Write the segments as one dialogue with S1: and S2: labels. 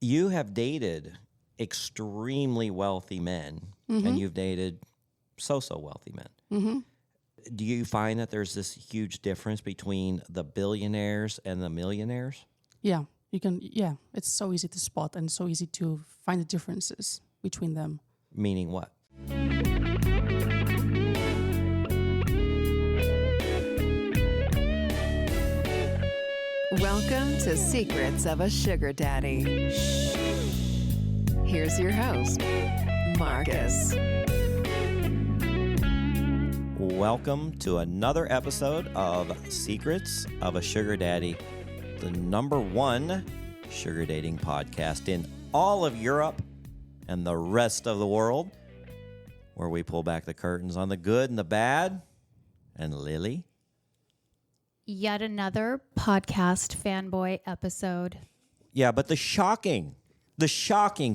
S1: you have dated extremely wealthy men, and you've dated so-so wealthy men.
S2: Mm-hmm.
S1: Do you find that there's this huge difference between the billionaires and the millionaires?
S2: Yeah, you can. Yeah, it's so easy to spot and so easy to find the differences between them.
S1: Meaning what?
S3: Welcome to Secrets of a Sugar Daddy. Here's your host, Marcus.
S1: Welcome to another episode of Secrets of a Sugar Daddy, the #1 sugar dating podcast in all of Europe and the rest of the world, where we pull back the curtains on the good and the bad. And Lily?
S4: Yet another Podcast Fanboy episode.
S1: Yeah, but the shocking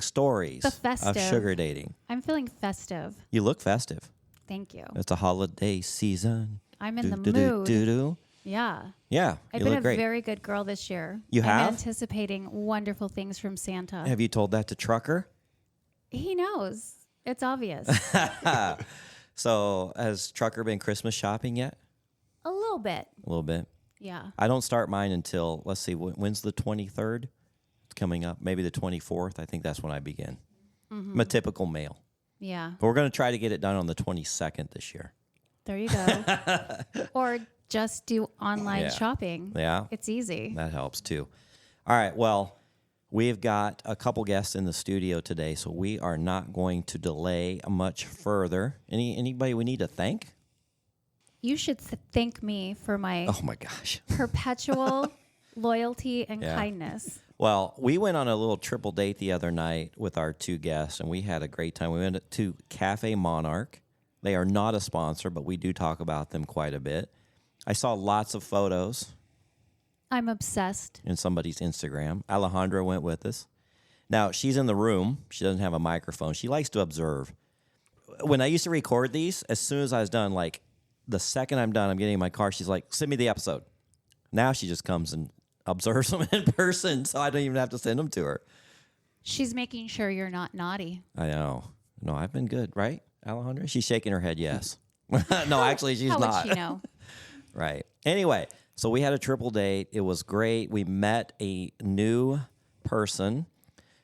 S1: stories of sugar dating.
S4: I'm feeling festive.
S1: You look festive.
S4: Thank you.
S1: It's a holiday season.
S4: I'm in the mood. Yeah.
S1: Yeah,
S4: I've
S1: you
S4: been
S1: look
S4: a
S1: great.
S4: very good girl this year.
S1: You have?
S4: I'm anticipating wonderful things from Santa.
S1: Have you told that to Trucker?
S4: He knows. It's obvious.
S1: So has Trucker been Christmas shopping yet?
S4: A little bit.
S1: A little bit.
S4: Yeah.
S1: I don't start mine until, let's see, when's the 23rd? It's coming up. Maybe the 24th. I think that's when I begin. I'm a typical male.
S4: Yeah.
S1: But we're going to try to get it done on the 22nd this year.
S4: There you go. Or just do online shopping.
S1: Yeah.
S4: It's easy.
S1: That helps too. All right. Well, we've got a couple guests in the studio today, so we are not going to delay much further. Anybody we need to thank?
S4: You should thank me for my
S1: Oh my gosh.
S4: perpetual loyalty and
S1: Yeah.
S4: kindness.
S1: Well, we went on a little triple date the other night with our two guests, and we had a great time. We went to Cafe Monarch. They are not a sponsor, but we do talk about them quite a bit. I saw lots of photos
S4: I'm obsessed.
S1: in somebody's Instagram. Alejandra went with us. Now, she's in the room. She doesn't have a microphone. She likes to observe. When I used to record these, as soon as I was done, like the second I'm done, I'm getting in my car, she's like, send me the episode. Now she just comes and observes them in person, so I don't even have to send them to her.
S4: She's making sure you're not naughty.
S1: I know. No, I've been good, right, Alejandra? She's shaking her head yes. No, actually, she's
S4: How
S1: not.
S4: would she know?
S1: Right. Anyway, so we had a triple date. It was great. We met a new person.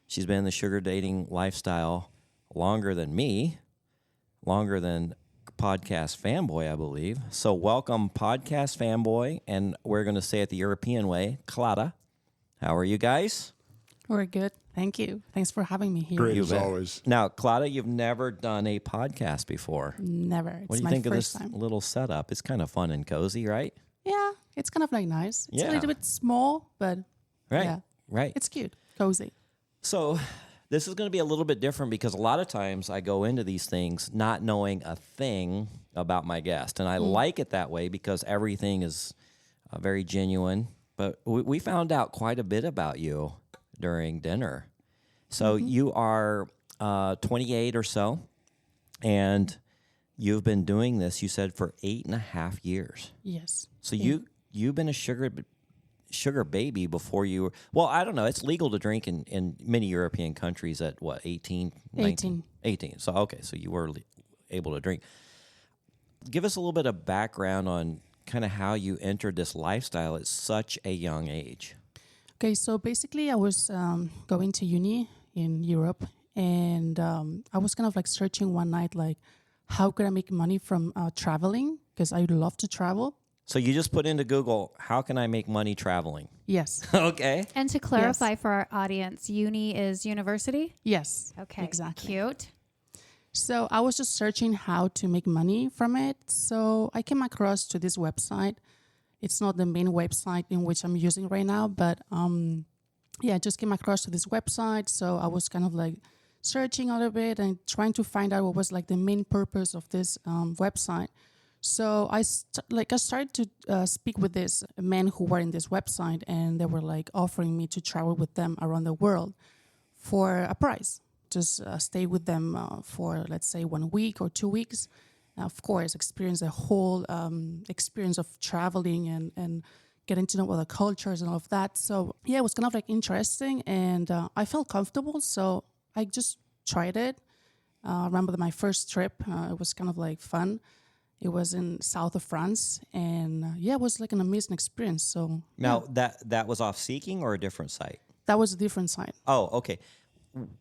S1: She's been in the sugar dating lifestyle longer than me, longer than Podcast Fanboy, I believe. So welcome, Podcast Fanboy, and we're going to say it the European way, Clara. How are you guys?
S2: We're good. Thank you. Thanks for having me here.
S5: Great
S1: You
S5: as
S1: bet.
S5: always.
S1: Now, Clara, you've never done a podcast before.
S2: Never. It's
S1: What do you
S2: my
S1: think of
S2: first
S1: this
S2: time.
S1: little setup? It's kind of fun and cozy, right?
S2: Yeah, it's kind of like nice. It's
S1: Yeah.
S2: a little bit small, but
S1: Right.
S2: yeah,
S1: Right.
S2: it's cute, cozy.
S1: So this is going to be a little bit different because a lot of times I go into these things not knowing a thing about my guest. And I like it that way because everything is very genuine. But we found out quite a bit about you during dinner. So you are 28 or so, and you've been doing this, you said, for 8.5 years.
S2: Yes.
S1: So you've been a sugar baby before you were, well, I don't know. It's legal to drink in many European countries at what, 18? 19? 18. So, okay. So you were able to drink. Give us a little bit of background on kind of how you entered this lifestyle at such a young age.
S2: Okay, so basically I was going to uni in Europe, and I was kind of like searching one night, like, how could I make money from traveling? Because I love to travel.
S1: So you just put into Google, how can I make money traveling?
S2: Yes.
S1: Okay.
S4: And to clarify for our audience, uni is university?
S2: Yes.
S4: Okay.
S2: Exactly.
S4: Cute.
S2: So I was just searching how to make money from it. So I came across to this website. It's not the main website in which I'm using right now, but I just came across to this website. So I was kind of like searching a little bit and trying to find out what was like the main purpose of this website. So I started to speak with these men who were in this website, and they were like offering me to travel with them around the world for a price. Just stay with them for, let's say, 1 week or 2 weeks. Of course, experience the whole experience of traveling and getting to know other cultures and all of that. So yeah, it was kind of like interesting, and I felt comfortable. So I just tried it. I remember my first trip. It was kind of like fun. It was in south of France, and yeah, it was like an amazing experience. So
S1: Now, that was off Seeking or a different site?
S2: that was a different side.
S1: Oh, okay.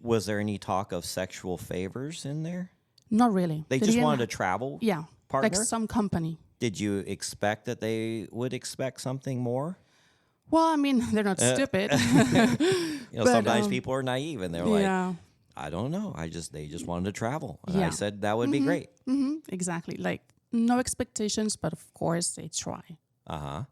S1: Was there any talk of sexual favors in there?
S2: Not really.
S1: They just wanted a travel
S2: Yeah,
S1: partner?
S2: like some company.
S1: Did you expect that they would expect something more?
S2: Well, I mean, they're not stupid.
S1: You know,
S2: But,
S1: sometimes people are naive and they're like,
S2: Yeah,
S1: I don't know. They just wanted to travel. And I
S2: Yeah.
S1: said that would be great.
S2: exactly. Like no expectations, but of course they try.
S1: Uh-huh.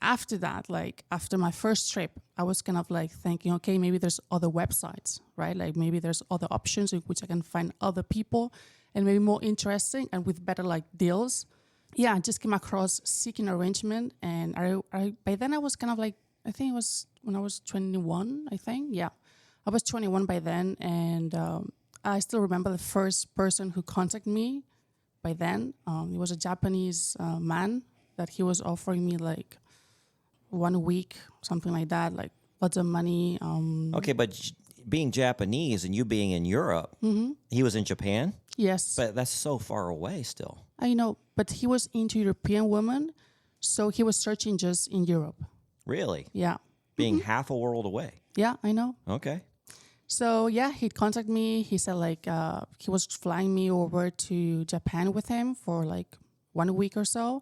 S2: After that, like after my first trip, I was kind of like thinking, okay, maybe there's other websites, right? Like maybe there's other options in which I can find other people and maybe more interesting and with better like deals. Yeah, I just came across Seeking Arrangement, and I by then I was kind of like, I think it was when I was 21, I think. Yeah, I was 21 by then, and I still remember the first person who contacted me by then. He was a Japanese man that he was offering me like 1 week, something like that, like lots of money.
S1: Okay, but being Japanese and you being in Europe, he was in Japan,
S2: Yes,
S1: but that's so far away still.
S2: I know, but he was into European women, so he was searching just in Europe.
S1: Really?
S2: Yeah,
S1: Being half a world away.
S2: yeah, I know.
S1: Okay.
S2: So yeah, he'd contact me. He said like he was flying me over to Japan with him for like 1 week or so.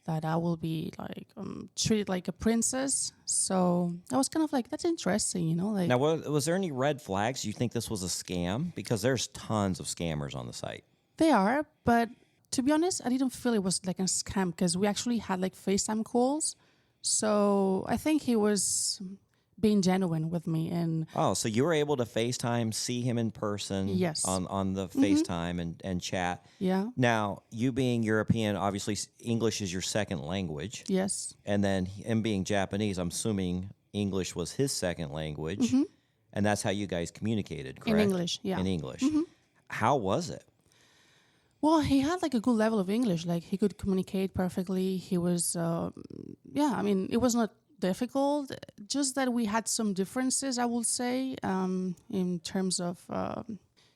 S2: That I will be like treated like a princess. So I was kind of like, that's interesting, you know. Like
S1: Now, was there any red flags? You think this was a scam? Because there's tons of scammers on the site.
S2: they are, but to be honest, I didn't feel it was like a scam because we actually had like FaceTime calls. So I think he was being genuine with me, and
S1: Oh, so you were able to FaceTime, see him in person
S2: Yes.
S1: on the FaceTime and chat.
S2: yeah,
S1: Now, you being European, obviously English is your second language.
S2: yes,
S1: And then him being Japanese, I'm assuming English was his second language. And that's how you guys communicated, correct?
S2: in English, yeah.
S1: In English. How was it?
S2: Well, he had like a good level of English. Like he could communicate perfectly. He was, yeah. I mean, it was not difficult. Just that we had some differences, I would say, in terms of,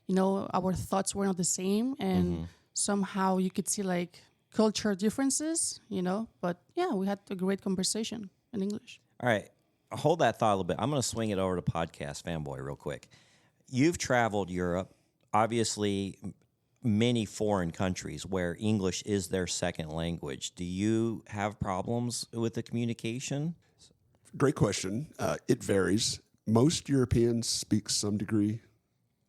S2: you know, our thoughts were not the same, and somehow you could see like culture differences. You know, but yeah, we had a great conversation in English.
S1: All right. Hold that thought a little bit. I'm going to swing it over to Podcast Fanboy real quick. You've traveled Europe, obviously many foreign countries where English is their second language. Do you have problems with the communication?
S5: Great question. It varies. Most Europeans speak some degree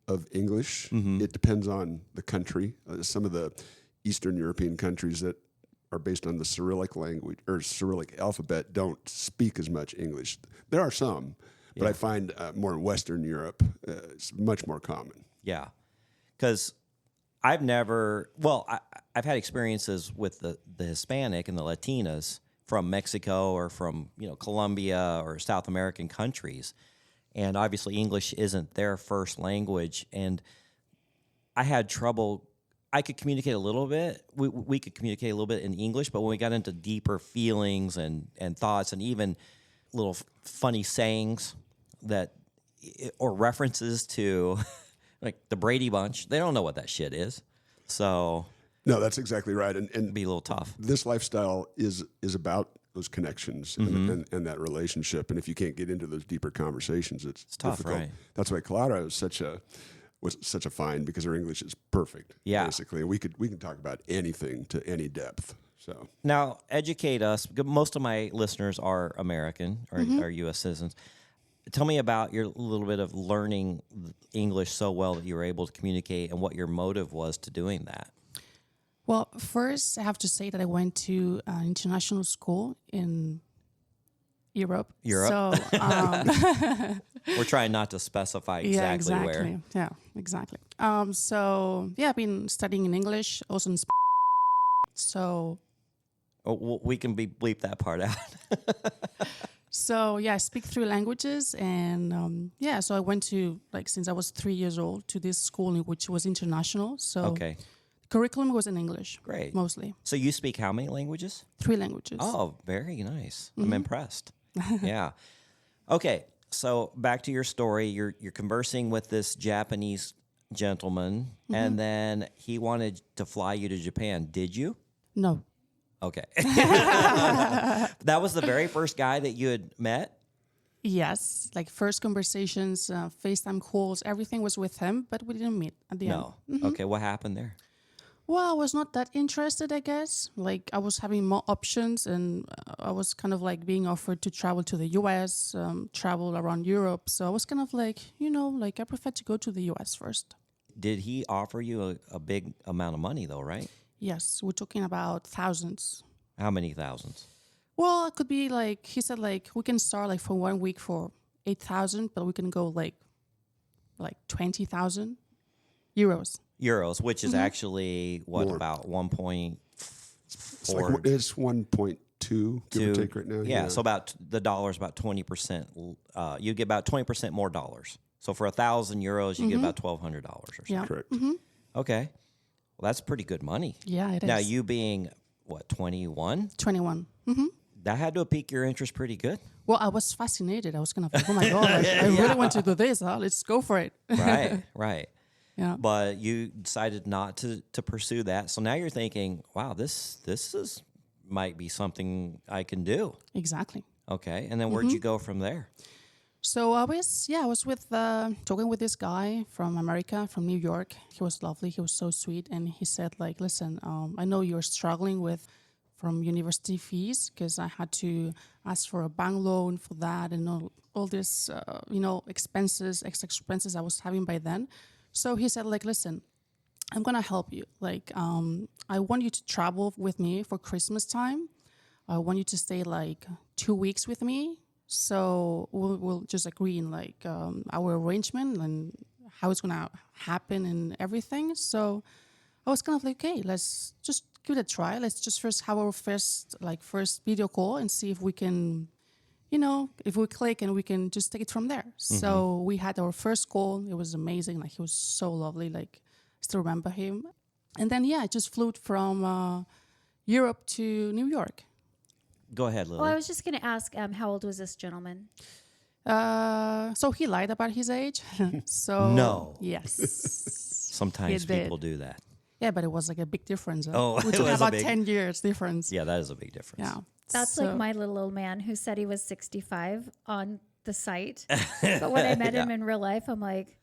S5: of English. It depends on the country. Some of the Eastern European countries that are based on the Cyrillic language or Cyrillic alphabet don't speak as much English. There are some, but I find more in Western Europe, it's much more common.
S1: Yeah. Because I've never, well, I've had experiences with the Hispanic and the Latinas from Mexico or from, you know, Colombia or South American countries. And obviously English isn't their first language. And I had trouble. I could communicate a little bit. We could communicate a little bit in English, but when we got into deeper feelings and thoughts and even little funny sayings that, or references to like the Brady Bunch, they don't know what that shit is. So
S5: No, that's exactly right. And
S1: it'd be a little tough.
S5: this lifestyle is about those connections and that relationship. And if you can't get into those deeper conversations, it's
S1: tough,
S5: difficult.
S1: right?
S5: That's why Clara was such a find, because her English is perfect.
S1: Yeah.
S5: Basically, we can talk about anything to any depth. So
S1: Now, educate us. Most of my listeners are American or are U.S. citizens. Tell me about your little bit of learning English so well that you were able to communicate and what your motive was to doing that.
S2: Well, first I have to say that I went to an international school in Europe. So,
S1: We're trying not to specify exactly where.
S2: Yeah, exactly. So, yeah, I've been studying in English, also in So,
S1: Oh, well, we can bleep that part out.
S2: so yeah, I speak 3 languages. And, yeah, so I went to, like, since I was 3 years old to this school in which was international. So
S1: Okay.
S2: Curriculum was in English.
S1: Great.
S2: Mostly.
S1: So you speak how many languages?
S2: 3 languages.
S1: Oh, very nice. I'm impressed. Yeah. Okay. So back to your story. You're conversing with this Japanese gentleman, and then he wanted to fly you to Japan. Did you?
S2: No.
S1: Okay. That was the very first guy that you had met?
S2: Yes. Like first conversations, FaceTime calls, everything was with him, but we didn't meet at the end.
S1: No. Okay. What happened there?
S2: Well, I was not that interested, I guess. Like I was having more options, and I was kind of like being offered to travel to the US, travel around Europe. So I was kind of like, like I prefer to go to the US first.
S1: Did he offer you a big amount of money though, right?
S2: Yes, we're talking about thousands.
S1: How many thousands?
S2: Well, it could be like, he said like, we can start like for 1 week for 8,000, but we can go like 20,000 euros.
S1: Euros, which is actually what,
S5: More.
S1: about 1.4?
S5: It's 1.2 give or take right now.
S1: Yeah, so about the dollar's about 20%. You get about 20% more dollars. So for 1,000 euros, you get about $1,200 or something.
S2: Yeah.
S5: Correct.
S1: Okay, well that's pretty good money.
S2: Yeah, it is.
S1: Now you being what, 21?
S2: 21.
S1: That had to pique your interest pretty good.
S2: Well, I was fascinated. I was kind of like, oh my God, I really want to do this. Huh? Let's go for it.
S1: Right.
S2: Yeah.
S1: But you decided not to pursue that. So now you're thinking, wow, this might be something I can do.
S2: Exactly.
S1: Okay. And then where'd you go from there?
S2: So I was with talking with this guy from America, from New York. He was lovely. He was so sweet, and he said, like, listen, I know you're struggling from university fees because I had to ask for a bank loan for that and all this, expenses, extra expenses I was having by then. So he said, like, listen, I'm gonna help you. Like, I want you to travel with me for Christmas time. I want you to stay like 2 weeks with me. So we'll just agree in like our arrangement and how it's gonna happen and everything. So I was kind of like, okay, let's just give it a try. Let's just first have our first video call and see if we can, if we click and we can just take it from there. So we had our first call. It was amazing. Like he was so lovely. Like I still remember him. And then I just flew from Europe to New York.
S1: Go ahead, Lily.
S4: Well, I was just going to ask, how old was this gentleman?
S2: So he lied about his age. So
S1: No.
S2: Yes.
S1: Sometimes
S2: He did.
S1: people do that.
S2: Yeah, but it was like a big difference.
S1: Oh,
S2: we're
S1: it
S2: talking
S1: was a
S2: about
S1: big-
S2: 10 years difference.
S1: Yeah, that is a big difference.
S2: Yeah.
S4: That's
S2: So-
S4: like my little old man who said he was 65 on the site. But when I met him in real life, I'm like,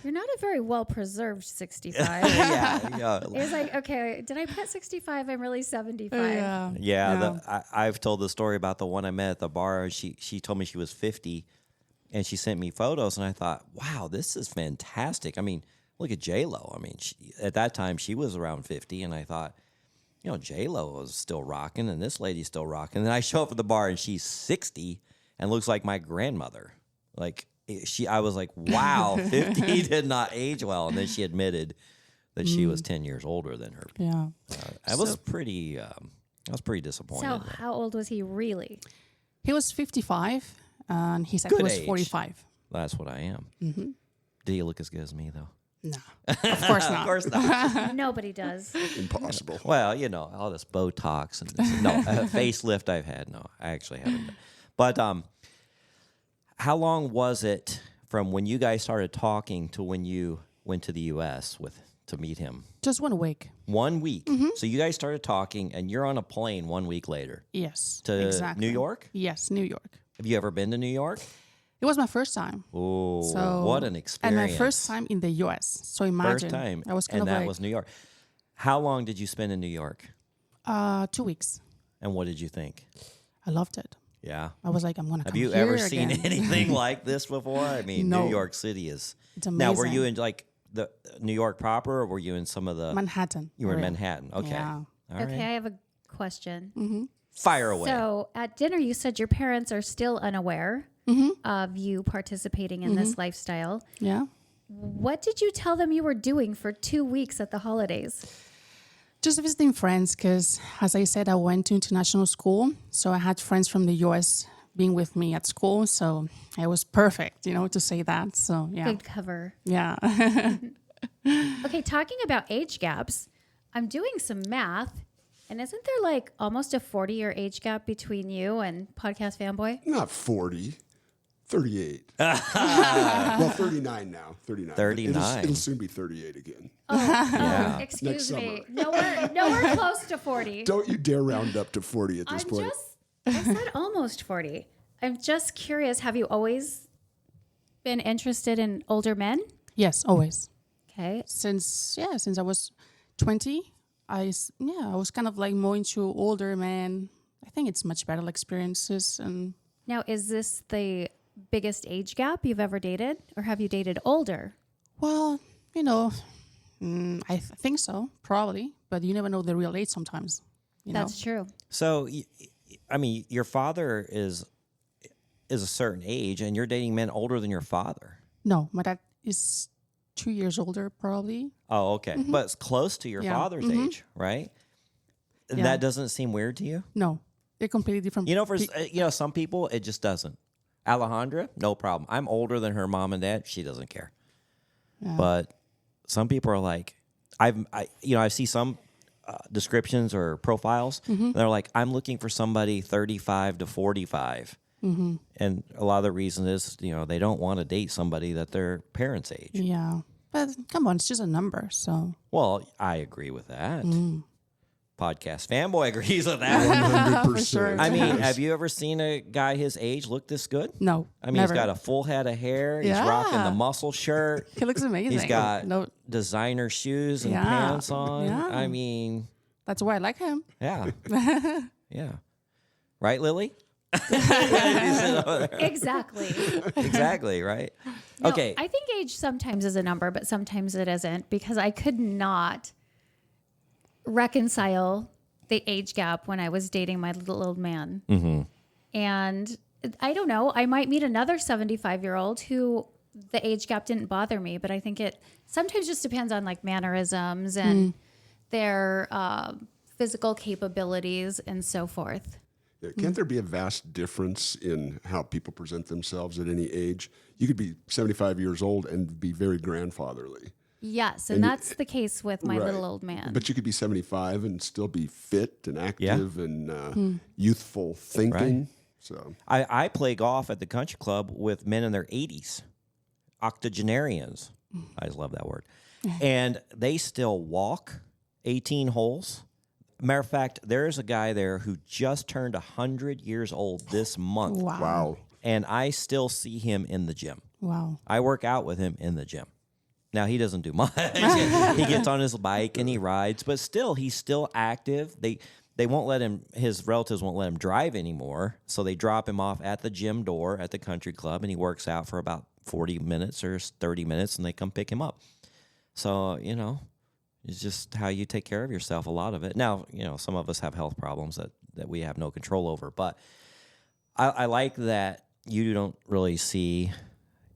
S4: you're not a very well-preserved 65.
S1: yeah.
S4: It was like, okay, did I put 65? I'm really 75.
S1: I've told the story about the one I met at the bar. She told me she was 50, and she sent me photos, and I thought, wow, this is fantastic. I mean, look at J-Lo. I mean, at that time, she was around 50, and I thought, J-Lo was still rocking, and this lady's still rocking. And then I show up at the bar, and she's 60 and looks like my grandmother. Like, I was like, wow, 50 did not age well. And then she admitted that she was 10 years older than her.
S2: Yeah.
S1: I was pretty disappointed.
S4: So how old was he really?
S2: He was 55, and he said
S1: Good
S2: he was
S1: age.
S2: 45.
S1: That's what I am. Mm-hmm. Did he look as good as me, though?
S2: No, of course not.
S1: Of course not.
S4: Nobody does.
S5: Impossible.
S1: Well, all this Botox and this. No, facelift I've had. No, I actually haven't. But how long was it from when you guys started talking to when you went to the U.S. to meet him?
S2: Just 1 week.
S1: 1 week. So you guys started talking, and you're on a plane 1 week later
S2: Yes.
S1: to
S2: exactly.
S1: New York?
S2: Yes, New York.
S1: Have you ever been to New York?
S2: It was my first time.
S1: Oh,
S2: So,
S1: what an experience.
S2: And my first time in the U.S. So imagine.
S1: First time.
S2: I was kind
S1: and
S2: of
S1: that
S2: like,
S1: was New York. How long did you spend in New York?
S2: 2 weeks.
S1: And what did you think?
S2: I loved it.
S1: Yeah.
S2: I was like, I'm going to come
S1: Have you
S2: here
S1: ever seen
S2: again.
S1: anything like this before? I mean,
S2: No.
S1: New York City is.
S2: It's
S1: Now, were you
S2: amazing.
S1: in like the New York proper, or were you in some of the?
S2: Manhattan.
S1: You were in
S2: area.
S1: Manhattan. Okay.
S2: Yeah.
S1: All right.
S4: Okay, I have a question.
S1: Fire away.
S4: So at dinner, you said your parents are still unaware of you participating in this lifestyle.
S2: Yeah.
S4: What did you tell them you were doing for 2 weeks at the holidays?
S2: Just visiting friends because, as I said, I went to international school. So I had friends from the U.S. being with me at school. So it was perfect, to say that. So, yeah.
S4: Good cover.
S2: Yeah.
S4: Okay, talking about age gaps, I'm doing some math. And isn't there like almost a 40-year age gap between you and Podcast Fanboy?
S5: Not 40, 38. Well, 39 now. 39.
S1: 39.
S5: It'll soon be 38 again.
S1: Yeah.
S4: Excuse
S5: Next
S4: me. Nowhere close to 40.
S5: Don't you dare round up to 40 at this point.
S4: I said almost 40. I'm just curious, have you always been interested in older men?
S2: Yes, always.
S4: Okay.
S2: Since I was 20, I was kind of like more into older men. I think it's much better experiences. And
S4: Now, is this the biggest age gap you've ever dated? Or have you dated older?
S2: well, I think so, probably. But you never know the real age sometimes.
S4: That's true.
S1: So, I mean, your father is a certain age, and you're dating men older than your father.
S2: No, my dad is 2 years older, probably.
S1: Oh, okay. But it's close to your
S2: Yeah.
S1: father's age, right?
S2: Yeah.
S1: That doesn't seem weird to you?
S2: No, they're completely different.
S1: Some people, it just doesn't. Alejandra, no problem. I'm older than her mom and dad. She doesn't care.
S2: Yeah.
S1: But some people are like, I see some descriptions or profiles. And they're like, I'm looking for somebody 35 to 45. And a lot of the reason is, they don't want to date somebody that their parents' age.
S2: Yeah, but come on, it's just a number. So
S1: Well, I agree with that. Podcast Fanboy agrees with that.
S5: 100%.
S2: sure.
S1: I mean, have you ever seen a guy his age look this good?
S2: no,
S1: I mean,
S2: never.
S1: he's got a full head of hair. He's
S2: Yeah.
S1: rocking the muscle shirt.
S2: He looks amazing.
S1: He's got
S2: no,
S1: designer shoes and
S2: Yeah.
S1: pants on.
S2: Yeah.
S1: I mean,
S2: that's why I like him.
S1: yeah. Yeah. Right, Lily?
S4: Exactly.
S1: Exactly, right?
S4: No,
S1: Okay.
S4: I think age sometimes is a number, but sometimes it isn't, because I could not reconcile the age gap when I was dating my little old man. And I don't know, I might meet another 75-year-old who the age gap didn't bother me, but I think it sometimes just depends on like mannerisms and their physical capabilities and so forth.
S5: Yeah, can't there be a vast difference in how people present themselves at any age? You could be 75 years old and be very grandfatherly.
S4: Yes, and that's the case with my
S5: Right.
S4: little old man.
S5: But you could be 75 and still be fit and active and youthful thinking.
S1: Right.
S5: So
S1: I play golf at the country club with men in their 80s, octogenarians. I just love that word. And they still walk 18 holes. Matter of fact, there's a guy there who just turned 100 years old this month.
S5: wow.
S1: And I still see him in the gym.
S2: Wow.
S1: I work out with him in the gym. Now, he doesn't do much. He gets on his bike and he rides, but still, he's still active. They won't let him, his relatives won't let him drive anymore, so they drop him off at the gym door at the country club, and he works out for about 40 minutes or 30 minutes, and they come pick him up. So, it's just how you take care of yourself, a lot of it. Now, some of us have health problems that we have no control over, but I like that you don't really see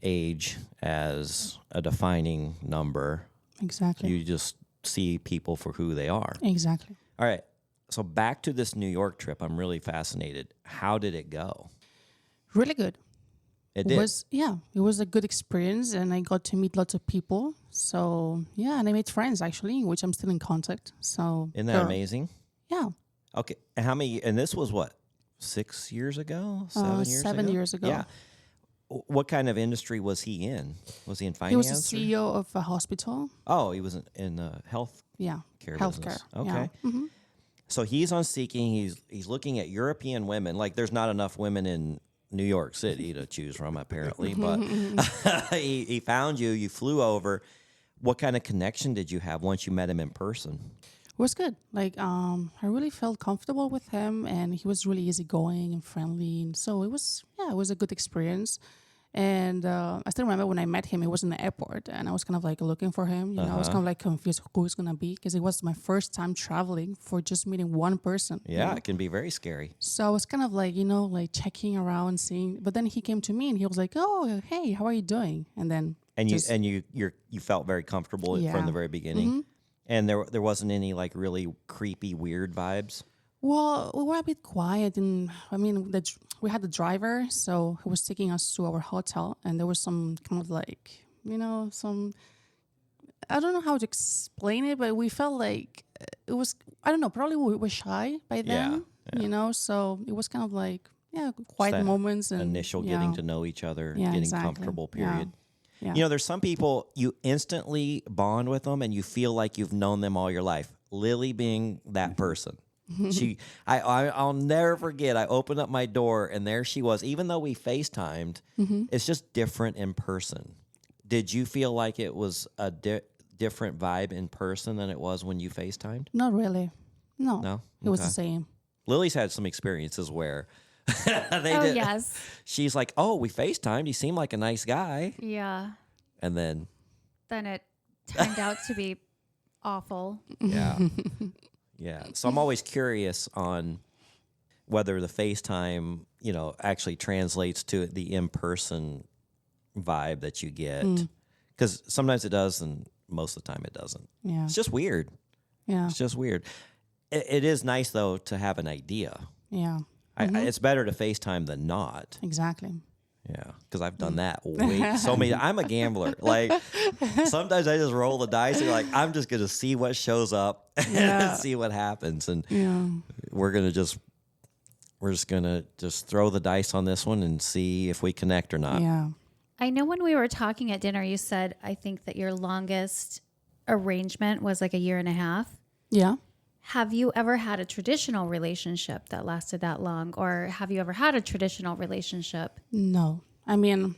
S1: age as a defining number.
S2: Exactly.
S1: You just see people for who they are.
S2: Exactly.
S1: All right. So back to this New York trip. I'm really fascinated. How did it go?
S2: Really good.
S1: It did.
S2: It was a good experience, and I got to meet lots of people. So yeah, and I made friends actually, which I'm still in contact. So
S1: Isn't that amazing?
S2: Yeah,
S1: Okay. And how many? And this was what? 6 years ago? 7 years ago?
S2: 7 years ago.
S1: Yeah. What kind of industry was he in? Was he in finance?
S2: he was
S1: or-
S2: the CEO of a hospital.
S1: Oh, he was in health
S2: Yeah,
S1: care
S2: healthcare.
S1: business. Okay.
S2: Yeah. Mm-hmm.
S1: So he's on Seeking. He's looking at European women. Like, there's not enough women in New York City to choose from, apparently. But he found you. You flew over. What kind of connection did you have once you met him in person?
S2: It was good. Like, I really felt comfortable with him, and he was really easygoing and friendly. And so it was a good experience. And I still remember when I met him, it was in the airport, and I was kind of like looking for him. I was kind of like confused who it's gonna be, because it was my first time traveling for just meeting one person.
S1: Yeah, it can be very scary.
S2: So I was kind of like, like checking around, seeing. But then he came to me and he was like, "Oh, hey, how are you doing?" And then
S1: you felt very comfortable
S2: Yeah.
S1: from the very beginning, and there wasn't any like really creepy, weird vibes.
S2: Well, we were a bit quiet, and I mean, we had the driver, so he was taking us to our hotel, and there was some kind of like, some I don't know how to explain it, but we felt like it was, I don't know, probably we were shy by then, you know, so it was kind of like, quiet moments and
S1: initial getting to know each other, getting
S2: exactly.
S1: comfortable period.
S2: Yeah.
S1: You know, there's some people you instantly bond with them and you feel like you've known them all your life. Lily being that person. I'll never forget. I opened up my door and there she was. Even though we FaceTimed, it's just different in person. Did you feel like it was a different vibe in person than it was when you FaceTimed?
S2: Not really. No.
S1: No?
S2: It was the same.
S1: Lily's had some experiences where
S4: Yes.
S1: she's like, oh, we FaceTimed. You seem like a nice guy.
S4: Yeah.
S1: And then
S4: Then it turned out to be awful.
S1: yeah. Yeah. So I'm always curious on whether the FaceTime, you know, actually translates to the in-person vibe that you get. Because sometimes it does and most of the time it doesn't.
S2: Yeah.
S1: It's just weird.
S2: Yeah.
S1: It's just weird. It is nice, though, to have an idea.
S2: Yeah.
S1: It's better to FaceTime than not.
S2: Exactly.
S1: Yeah, because I've done that so many. I'm a gambler. Like sometimes I just roll the dice and like I'm just gonna see what shows up and see what happens, and we're just gonna throw the dice on this one and see if we connect or not.
S2: Yeah.
S4: I know when we were talking at dinner, you said, I think that your longest arrangement was like a year and a half.
S2: Yeah.
S4: Have you ever had a traditional relationship that lasted that long? Or have you ever had a traditional relationship?
S2: No. I mean,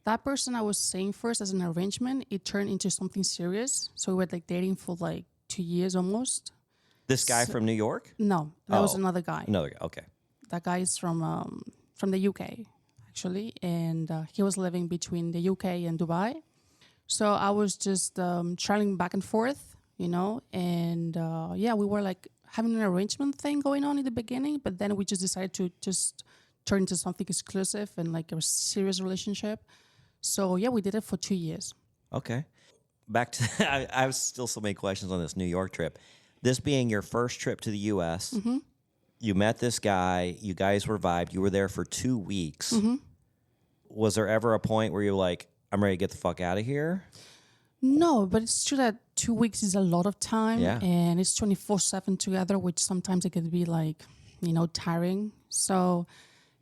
S2: that person I was saying first as an arrangement, it turned into something serious. So we were like dating for like 2 years almost.
S1: This guy from New York?
S2: No, that was another guy.
S1: Another guy. Okay.
S2: That guy is from the UK, actually. And he was living between the UK and Dubai. So I was just traveling back and forth, you know, and we were like having an arrangement thing going on in the beginning, but then we just decided to just turn into something exclusive and like a serious relationship. So yeah, we did it for 2 years.
S1: Okay. Back to I have still so many questions on this New York trip. This being your first trip to the U.S., you met this guy, you guys were vibed, you were there for 2 weeks. Was there ever a point where you're like, I'm ready to get the fuck out of here?
S2: No, but it's true that 2 weeks is a lot of time,
S1: Yeah.
S2: and it's 24/7 together, which sometimes it can be like, you know, tiring. So,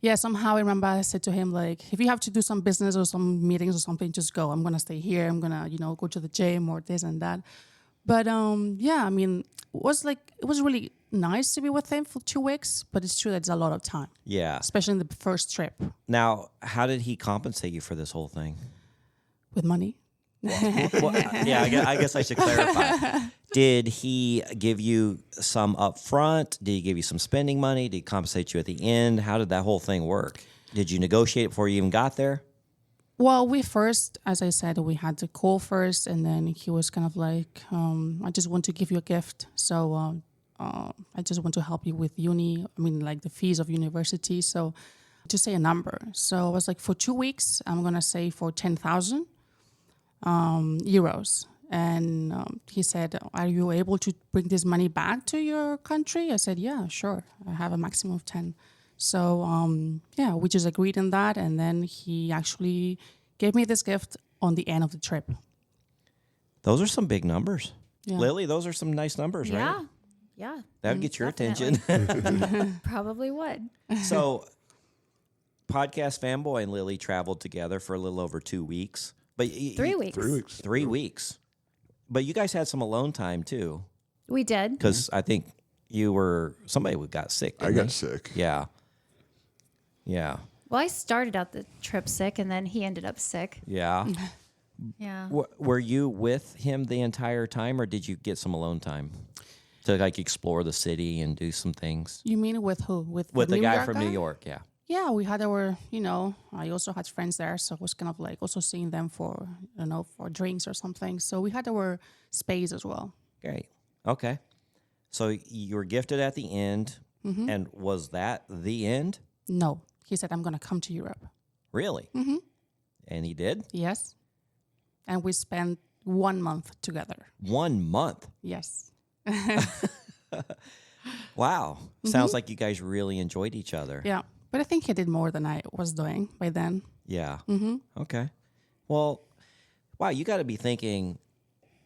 S2: yeah, somehow I remember I said to him, like, if you have to do some business or some meetings or something, just go. I'm gonna stay here. I'm gonna, you know, go to the gym or this and that. But yeah, I mean, it was really nice to be with him for 2 weeks, but it's true that it's a lot of time,
S1: Yeah.
S2: especially in the first trip
S1: Now, how did he compensate you for this whole thing?
S2: with money.
S1: Well, yeah, I guess I should clarify. Did he give you some up front? Did he give you some spending money? Did he compensate you at the end? How did that whole thing work? Did you negotiate before you even got there?
S2: Well, we first, as I said, we had the call first, and then he was kind of like, I just want to give you a gift. So I just want to help you with uni. I mean, like the fees of university. So just say a number. So I was like, for 2 weeks, I'm going to say for 10,000 euros. And he said, are you able to bring this money back to your country? I said, yeah, sure. I have a maximum of 10. So, we just agreed on that. And then he actually gave me this gift on the end of the trip.
S1: Those are some big numbers.
S2: Yeah.
S1: Lily, those are some nice numbers, right?
S4: Yeah.
S1: That would get your
S4: Definitely.
S1: attention.
S4: Probably would.
S1: So, Podcast Fanboy and Lily traveled together for a little over 2 weeks. But
S4: 3 weeks.
S5: 3 weeks.
S1: 3 weeks. But you guys had some alone time, too.
S4: We did.
S1: Because I think somebody got sick.
S5: I
S1: didn't
S5: got
S1: they?
S5: sick.
S1: Yeah. Yeah.
S4: Well, I started out the trip sick, and then he ended up sick.
S1: Yeah.
S4: Yeah.
S1: Were you with him the entire time, or did you get some alone time to like explore the city and do some things?
S2: You mean with who?
S1: With the
S2: New
S1: guy
S2: York
S1: from New York, yeah.
S2: Yeah, we had our, I also had friends there. So it was kind of like also seeing them for drinks or something. So we had our space as well.
S1: Great. Okay. So you were gifted at the end, and was that the end?
S2: No. He said, I'm going to come to Europe.
S1: Really? Mm-hmm. And he did?
S2: Yes. And we spent 1 month together.
S1: 1 month?
S2: Yes.
S1: Wow. Sounds like you guys really enjoyed each other.
S2: Yeah. But I think he did more than I was doing by then.
S1: Yeah. Mm-hmm. Okay. Well, wow, you got to be thinking,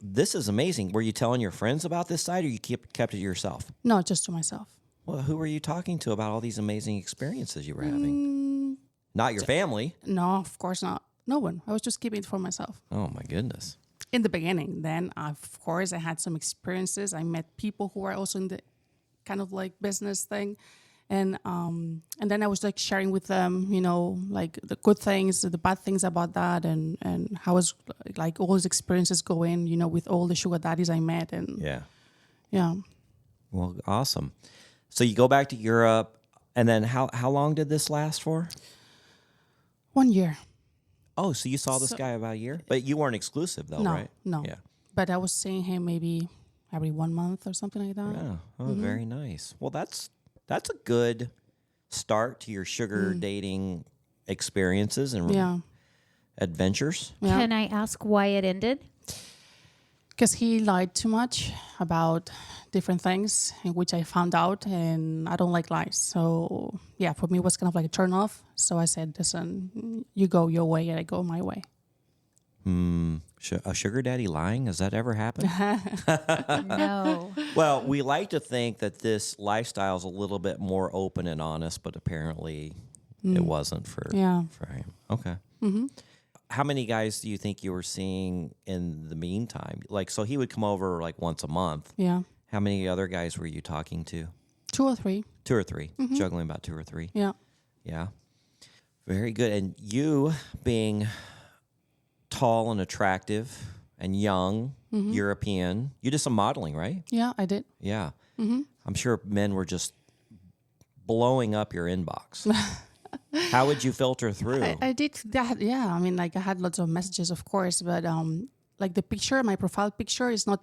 S1: this is amazing. Were you telling your friends about this site, or you kept it yourself?
S2: No, just to myself.
S1: Well, who were you talking to about all these amazing experiences you were having? Not your family.
S2: No, of course not. No one. I was just keeping it for myself.
S1: Oh, my goodness.
S2: In the beginning, then, of course, I had some experiences. I met people who were also in the kind of like business thing. And then I was like sharing with them, you know, like the good things, the bad things about that, and how was like all those experiences going, you know, with all the sugar daddies I met. And yeah.
S1: Well, awesome. So you go back to Europe, and then how long did this last for?
S2: 1 year.
S1: Oh, so you saw this guy about a year? But you weren't exclusive, though, right?
S2: No.
S1: Yeah.
S2: But I was seeing him maybe every 1 month or something like that.
S1: Yeah. Oh, very nice. Well, that's a good start to your sugar dating experiences and adventures.
S2: Yeah.
S4: Can I ask why it ended?
S2: Because he lied too much about different things, in which I found out, and I don't like lies. So, yeah, for me, it was kind of like a turn off. So I said, listen, you go your way, and I go my way.
S1: A sugar daddy lying? Has that ever happened?
S4: No.
S1: Well, we like to think that this lifestyle is a little bit more open and honest, but apparently it wasn't for him. Okay. Mm-hmm. How many guys do you think you were seeing in the meantime? Like, so he would come over like once a month.
S2: Yeah.
S1: How many other guys were you talking to?
S2: 2 or 3.
S1: 2 or 3. Juggling about 2 or 3.
S2: Yeah.
S1: Yeah. Very good. And you being tall and attractive and young, European, you did some modeling, right?
S2: Yeah, I did.
S1: Yeah. I'm sure men were just blowing up your inbox. How would you filter through?
S2: I did that. Yeah. I mean, like I had lots of messages, of course, but like the picture, my profile picture is not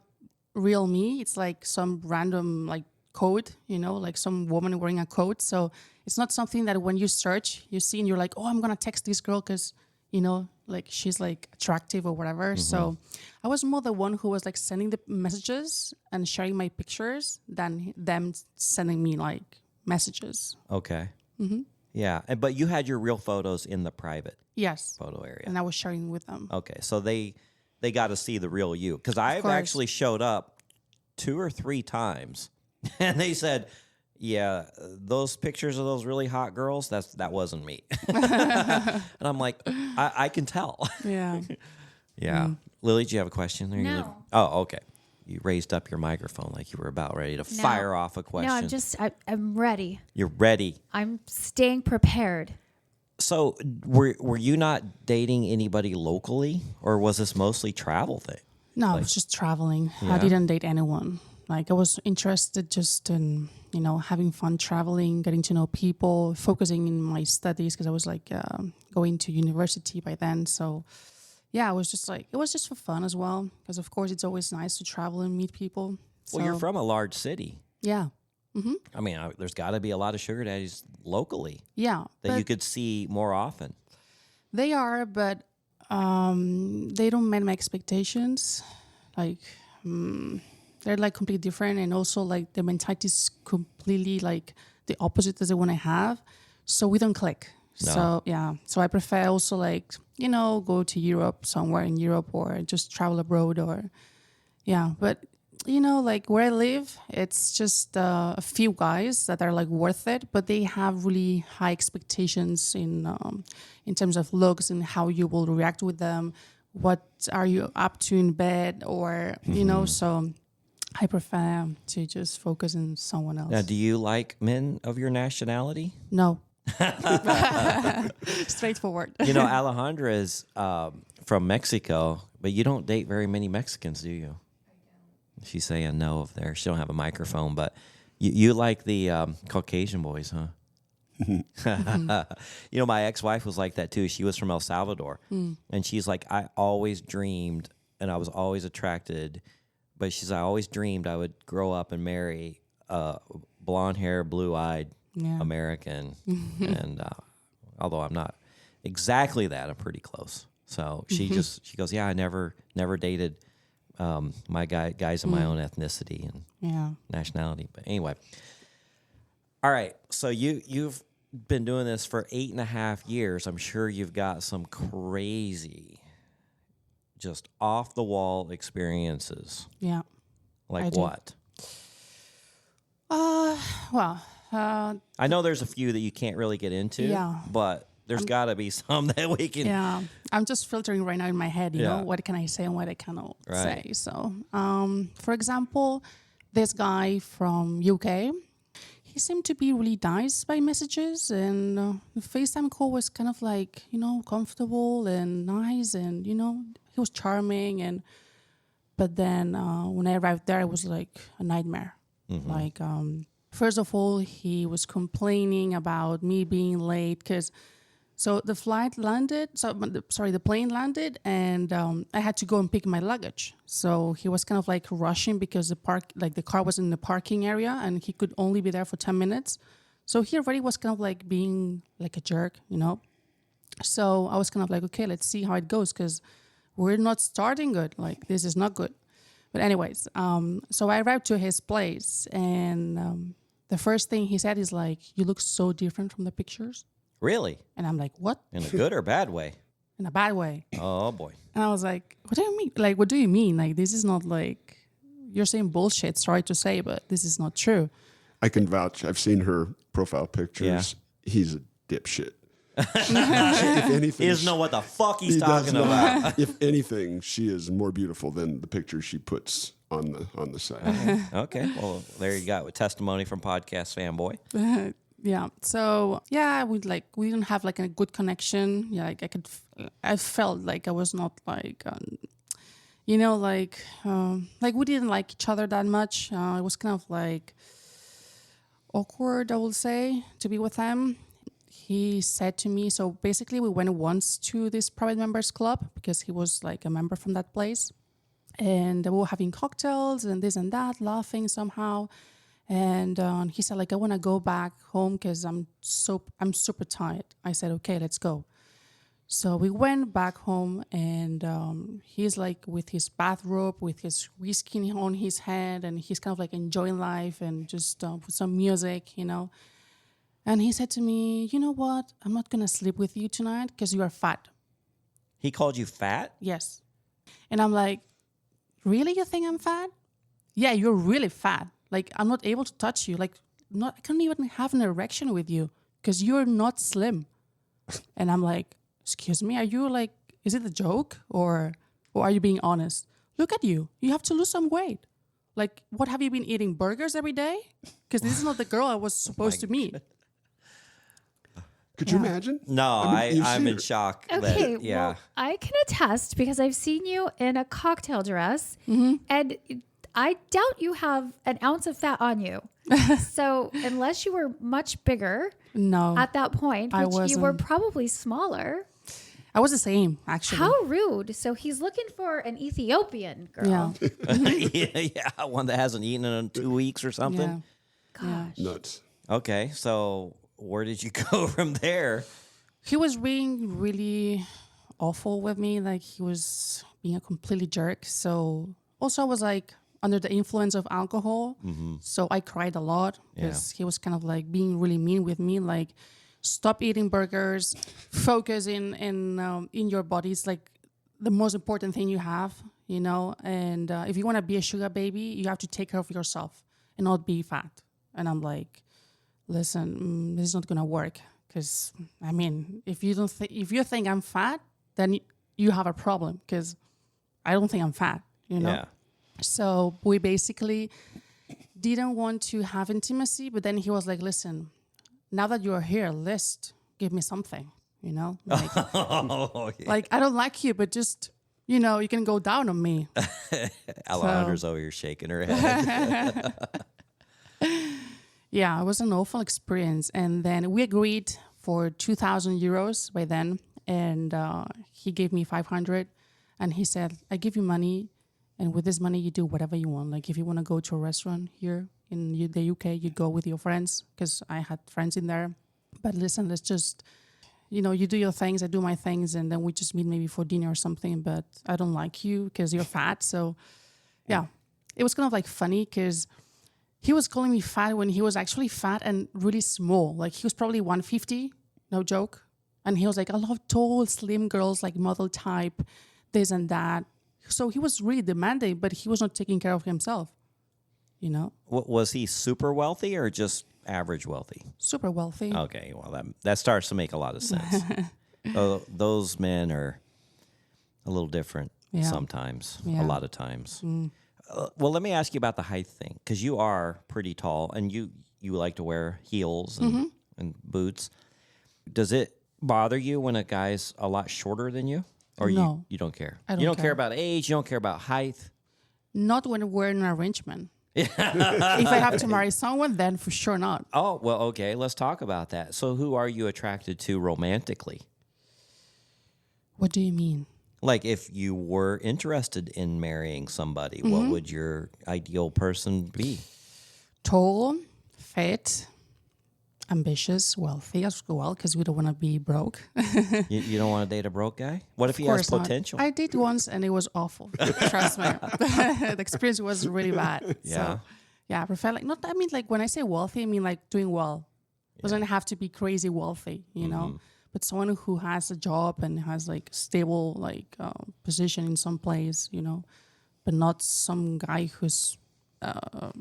S2: real me. It's like some random like coat, you know, like some woman wearing a coat. So it's not something that when you search, you see and you're like, oh, I'm going to text this girl because, you know, like she's like attractive or whatever. So I was more the one who was like sending the messages and sharing my pictures than them sending me like messages.
S1: Okay. Yeah. But you had your real photos in the private
S2: Yes.
S1: photo area.
S2: And I was sharing with them.
S1: Okay. So they got to see the real you. Because I've
S2: course.
S1: actually showed up 2 or 3 times and they said, yeah, those pictures of those really hot girls, that wasn't me. And I'm like, I can tell.
S2: Yeah.
S1: Yeah. Lily, do you have a question? There?
S4: No.
S1: Oh, okay. You raised up your microphone like you were about ready to fire off a question.
S4: No, I'm ready.
S1: You're ready.
S4: I'm staying prepared.
S1: So were you not dating anybody locally, or was this mostly travel thing?
S2: No, I was just traveling.
S1: Yeah.
S2: I didn't date anyone. Like I was interested just in, you know, having fun traveling, getting to know people, focusing in my studies because I was like going to university by then. So yeah, it was just for fun as well. Because of course it's always nice to travel and meet people.
S1: Well, you're from a large city.
S2: Yeah.
S1: I mean, there's got to be a lot of sugar daddies locally
S2: Yeah.
S1: that you could see more often.
S2: They are, but they don't meet my expectations. Like, they're like completely different, and also like the mentality is completely like the opposite as the one I have. So we don't click.
S1: No.
S2: So yeah. So I prefer also like, you know, go to Europe, somewhere in Europe, or just travel abroad, or yeah. But you know, like where I live, it's just a few guys that are like worth it, but they have really high expectations in terms of looks and how you will react with them. What are you up to in bed, or you know? So I prefer to just focus on someone else.
S1: Now, do you like men of your nationality?
S2: No. Straightforward.
S1: You know, Alejandra is from Mexico, but you don't date very many Mexicans, do you? She's saying no over there. She don't have a microphone, but you like the Caucasian boys, huh? You know, my ex-wife was like that too. She was from El Salvador, and she's like, I always dreamed, and I was always attracted, but she's I always dreamed I would grow up and marry a blonde hair, blue-eyed American, and although I'm not exactly that, I'm pretty close. So she goes, yeah, I never dated my guys of my own ethnicity and nationality. But anyway, all right. So you've been doing this for 8.5 years. I'm sure you've got some crazy, just off the wall experiences?
S2: Yeah.
S1: Like
S2: I do.
S1: what?
S2: Well,
S1: I know there's a few that you can't really get into,
S2: Yeah.
S1: but there's got to be some that we can.
S2: yeah. I'm just filtering right now in my head, you
S1: Yeah.
S2: know, what can I say and what I cannot
S1: Right.
S2: say. So, for example, this guy from UK, he seemed to be really nice by messages, and the FaceTime call was kind of like, you know, comfortable and nice, and, you know, he was charming. But then when I arrived there, it was like a nightmare. Like, first of all, he was complaining about me being late because, so the flight landed, the plane landed, and I had to go and pick my luggage. So he was kind of like rushing because the car was in the parking area, and he could only be there for 10 minutes. So he already was kind of like being like a jerk, you know? So I was kind of like, okay, let's see how it goes, because we're not starting good. Like, this is not good. But anyways, so I arrived to his place, and the first thing he said is like, you look so different from the pictures.
S1: Really?
S2: And I'm like, what?
S1: In a good or bad way?
S2: In a bad way.
S1: Oh, boy.
S2: And I was like, what do you mean? Like, what do you mean? Like, this is not like, you're saying bullshit, sorry to say, but this is not true.
S5: I can vouch. I've seen her profile pictures. He's a dipshit. If anything,
S1: He doesn't know what the fuck he's
S5: he does
S1: talking
S5: not.
S1: about.
S5: If anything, she is more beautiful than the picture she puts on the site.
S1: Okay. Well, there you go. Testimony from Podcast Fanboy.
S2: Yeah. So yeah, we didn't have like a good connection. Yeah, like I felt like I was not like, you know, like we didn't like each other that much. It was kind of like awkward, I would say, to be with him. He said to me, so basically we went once to this private members club because he was like a member from that place. And we were having cocktails and this and that, laughing somehow. And he said, like, I want to go back home because I'm super tired. I said, okay, let's go. So we went back home, and he's like with his bathrobe, with his whiskey on his head, and he's kind of like enjoying life and just with some music, you know. And he said to me, you know what? I'm not going to sleep with you tonight because you are fat.
S1: He called you fat?
S2: Yes. And I'm like, really? You think I'm fat? Yeah, you're really fat. Like, I'm not able to touch you. Like, I can't even have an erection with you because you're not slim. And I'm like, excuse me, are you like, is it a joke or are you being honest? Look at you. You have to lose some weight. Like, what, have you been eating burgers every day? Because this is not the girl I was supposed to meet.
S5: Could you imagine?
S1: No,
S5: you've
S1: I'm
S5: seen
S1: in
S5: her.
S1: shock.
S4: Okay,
S1: That, yeah.
S4: well, I can attest because I've seen you in a cocktail dress, and I doubt you have an ounce of fat on you. So unless you were much bigger
S2: No,
S4: at that point,
S2: I
S4: which you were
S2: wasn't.
S4: probably smaller.
S2: I was the same, actually.
S4: How rude. So he's looking for an Ethiopian girl.
S2: Yeah.
S1: Yeah, one that hasn't eaten in 2 weeks or something.
S2: Yeah.
S4: Gosh.
S5: Nuts.
S1: Okay, so where did you go from there?
S2: He was being really awful with me. Like, he was being a completely jerk. So also I was like under the influence of alcohol. So I cried a lot because he was kind of like being really mean with me. Like, stop eating burgers, focus in your body. It's like the most important thing you have, you know. And if you want to be a sugar baby, you have to take care of yourself and not be fat. And I'm like, listen, this is not gonna work. Because I mean, if you think I'm fat, then you have a problem. Because I don't think I'm fat, you know.
S1: Yeah.
S2: So we basically didn't want to have intimacy. But then he was like, listen, now that you're here, let's give me something, you know. Like,
S1: Oh, yeah.
S2: like, I don't like you, but just, you know, you can go down on me.
S1: Alejandra's over here shaking her head.
S2: Yeah, it was an awful experience. And then we agreed for 2,000 euros by then. And he gave me 500. And he said, I give you money. And with this money, you do whatever you want. Like, if you want to go to a restaurant here in the UK, you go with your friends. Because I had friends in there. But listen, let's just, you know, you do your things, I do my things. And then we just meet maybe for dinner or something. But I don't like you because you're fat. So, yeah, it was kind of like funny because he was calling me fat when he was actually fat and really small. Like, he was probably 150, no joke. And he was like, I love tall, slim girls, like model type, this and that. So he was really demanding, but he was not taking care of himself. You know,
S1: Was he super wealthy or just average wealthy?
S2: super wealthy.
S1: Okay, well, that starts to make a lot of sense. Those men are a little different
S2: Yeah.
S1: sometimes,
S2: Yeah.
S1: a lot of times. Well, let me ask you about the height thing, because you are pretty tall, and you like to wear heels and boots. Does it bother you when a guy's a lot shorter than you? Or
S2: No.
S1: you don't care?
S2: I don't
S1: You don't care
S2: care.
S1: about age, you don't care about height?
S2: Not when we're in an arrangement. If I have to marry someone, then for sure not.
S1: Oh, well, okay, let's talk about that. So who are you attracted to romantically?
S2: What do you mean?
S1: Like, if you were interested in marrying somebody, what would your ideal person be?
S2: Tall, fit, ambitious, wealthy as well, because we don't want to be broke.
S1: You don't want to date a broke guy? What if he has
S2: Of course not.
S1: potential?
S2: I did once and it was awful. Trust me. The experience was really bad.
S1: Yeah.
S2: So, yeah, I prefer like when I say wealthy, I mean like doing well. Doesn't have to be crazy wealthy, you know? But someone who has a job and has like stable like position in some place, you know, but not some guy who's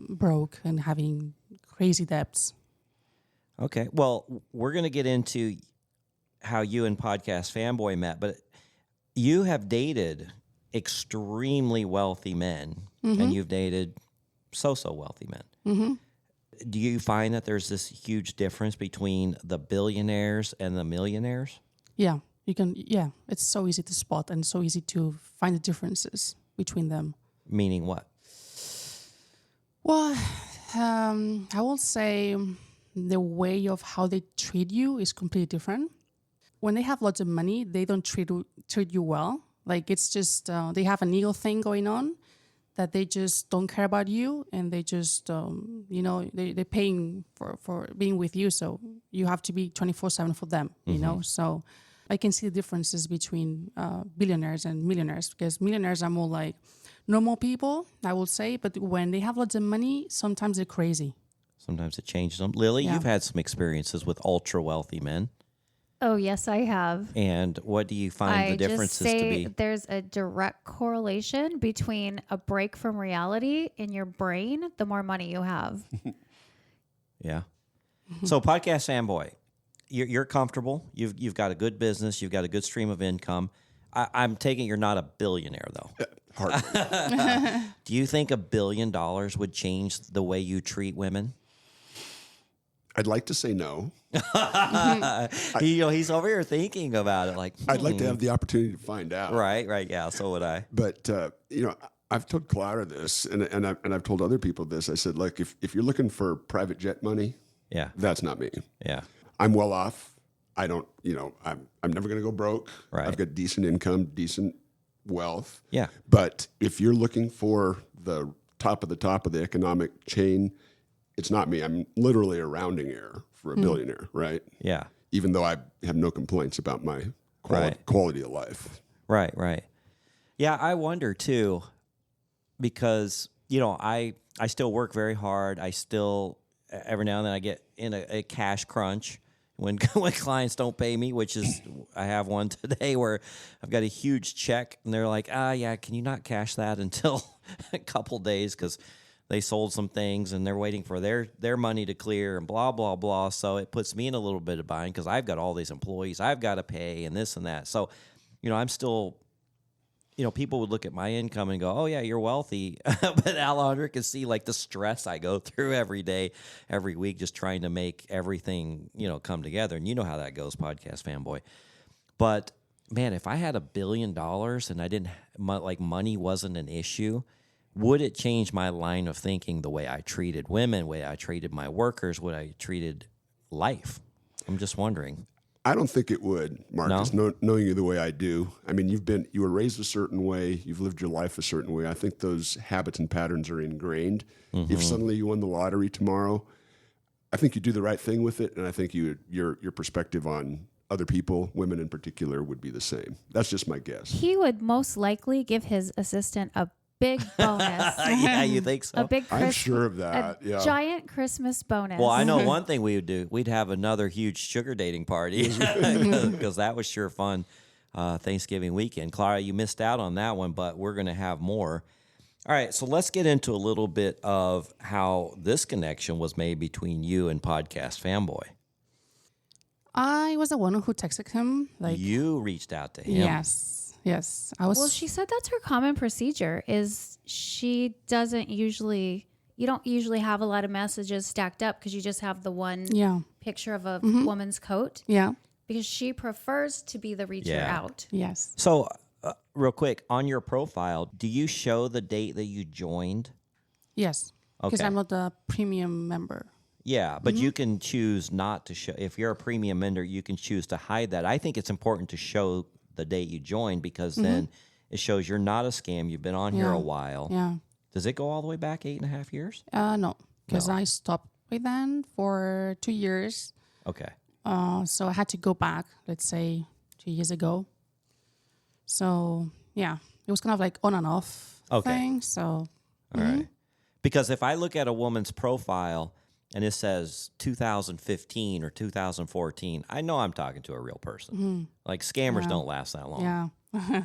S2: broke and having crazy debts.
S1: Okay. Well, we're going to get into how you and Podcast Fanboy met, but you have dated extremely wealthy men, and you've dated so wealthy men. Do you find that there's this huge difference between the billionaires and the millionaires?
S2: Yeah, you can. Yeah, it's so easy to spot and so easy to find the differences between them.
S1: Meaning what?
S2: Well, I will say the way of how they treat you is completely different. When they have lots of money, they don't treat you well. Like it's just they have an ego thing going on that they just don't care about you, and they just they're paying for being with you, so you have to be 24/7 for them. You know, so I can see the differences between billionaires and millionaires, because millionaires are more like normal people, I will say, but when they have lots of money, sometimes they're crazy.
S1: Sometimes it changes them. Lily,
S2: Yeah.
S1: you've had some experiences with ultra wealthy men.
S4: Oh, yes, I have.
S1: And what do you find the differences
S4: just say
S1: to be?
S4: there's a direct correlation between a break from reality in your brain, the more money you have.
S1: Yeah. So, Podcast Fanboy, you're comfortable. You've got a good business. You've got a good stream of income. I'm taking you're not a billionaire, though.
S5: Hardly.
S1: Do you think $1 billion would change the way you treat women?
S5: I'd like to say no.
S1: He's over here thinking about it. Like
S5: I'd like to have the opportunity to find out.
S1: Right. Yeah. So would I.
S5: But I've told Clara this, and I've told other people this. I said, look, if you're looking for private jet money,
S1: Yeah.
S5: that's not me.
S1: Yeah.
S5: I'm well off. I don't, I'm never going to go broke.
S1: Right.
S5: I've got decent income, decent wealth.
S1: Yeah.
S5: But if you're looking for the top of the economic chain, it's not me. I'm literally a rounding error for a billionaire, right?
S1: Yeah.
S5: Even though I have no complaints about my
S1: Right.
S5: quality of life.
S1: Right. Yeah, I wonder too, because I still work very hard. I still every now and then I get in a cash crunch when clients don't pay me, which is I have one today where I've got a huge check and they're like, yeah, can you not cash that until a couple days because they sold some things and they're waiting for their money to clear and blah, blah, blah. So it puts me in a little bit of bind because I've got all these employees I've got to pay and this and that. So, I'm still, people would look at my income and go, oh, yeah, you're wealthy. But Alejandra can see like the stress I go through every day, every week, just trying to make everything, come together. And you know how that goes, Podcast Fanboy. But man, if I had $1 billion and I didn't like money wasn't an issue, would it change my line of thinking, the way I treated women, the way I treated my workers, the way I treated life? I'm just wondering.
S5: I don't think it would, Marcus, knowing you the way I do. I mean, you were raised a certain way. You've lived your life a certain way. I think those habits and patterns are ingrained. If suddenly you won the lottery tomorrow, I think you do the right thing with it, and I think your perspective on other people, women in particular, would be the same. That's just my guess.
S4: He would most likely give his assistant a big bonus.
S1: Yeah, you think so?
S4: A big
S5: I'm sure of that.
S4: A
S5: Yeah.
S4: giant Christmas bonus.
S1: Well, I know one thing we would do. We'd have another huge sugar dating party because that was sure fun. Thanksgiving weekend. Clara, you missed out on that one, but we're going to have more. All right, so let's get into a little bit of how this connection was made between you and Podcast Fanboy.
S2: I was the one who texted him. Like,
S1: You reached out to him.
S2: Yes. I was.
S4: Well, she said that's her common procedure. Is she doesn't usually. You don't usually have a lot of messages stacked up because you just have the one picture of a woman's coat.
S2: Yeah.
S4: Because she prefers to be the reacher out.
S2: Yes.
S1: So, real quick, on your profile, do you show the date that you joined?
S2: Yes. Because
S1: Okay.
S2: I'm not the premium member.
S1: Yeah, but you can choose not to show. If you're a premium member, you can choose to hide that. I think it's important to show the date you joined because then it shows you're not a scam. You've been on here a while.
S2: Yeah.
S1: Does it go all the way back 8.5 years?
S2: No. Because I stopped with them for 2 years.
S1: Okay.
S2: So I had to go back, let's say 2 years ago. So, yeah, it was kind of like on and off thing. So,
S1: All right. Because if I look at a woman's profile and it says 2015 or 2014, I know I'm talking to a real person. Like scammers don't last that long.
S2: yeah.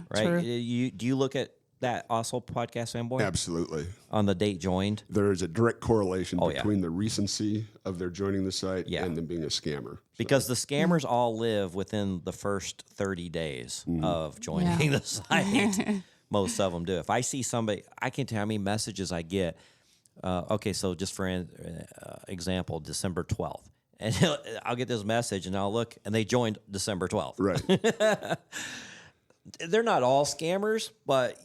S1: Right?
S2: True.
S1: Do you look at that also, Podcast Fanboy?
S5: Absolutely.
S1: On the date joined?
S5: There is a direct correlation
S1: Oh, yeah.
S5: between the recency of their joining the site
S1: Yeah.
S5: and them being a scammer.
S1: Because the scammers all live within the first 30 days of joining the site. Most of them do. If I see somebody, I can tell how many messages I get. Okay, so just for example, December 12th. And I'll get this message and I'll look, and they joined December 12th.
S5: Right.
S1: They're not all scammers, but